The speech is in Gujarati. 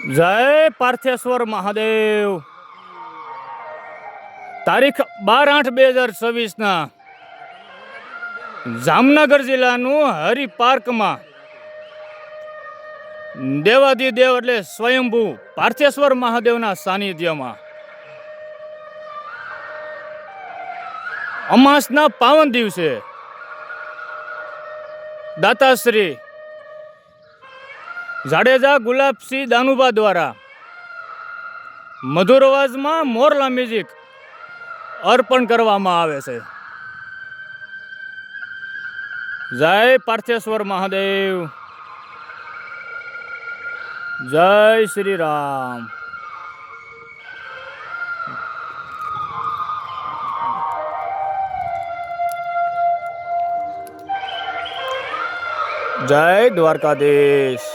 જય પાર્થેશ્વર મહાદેવ. તારીખ 12/8/2026 જામનગર જિલ્લાનું હરિ પાર્કમાં દેવાધિદેવ એટલે સ્વયંભૂ પાર્થેશ્વર મહાદેવના સાનિધ્યમાં અમાસના પાવન દિવસે દાતાશ્રી જાડેજા ગુલાબસિંહ દાનુભા દ્વારા મધુર અવાજમાં મોરલા મ્યુઝિક અર્પણ કરવામાં આવે છે. જય પાર્થેશ્વર મહાદેવ. જય શ્રી રામ. જય દ્વારકાધીશ.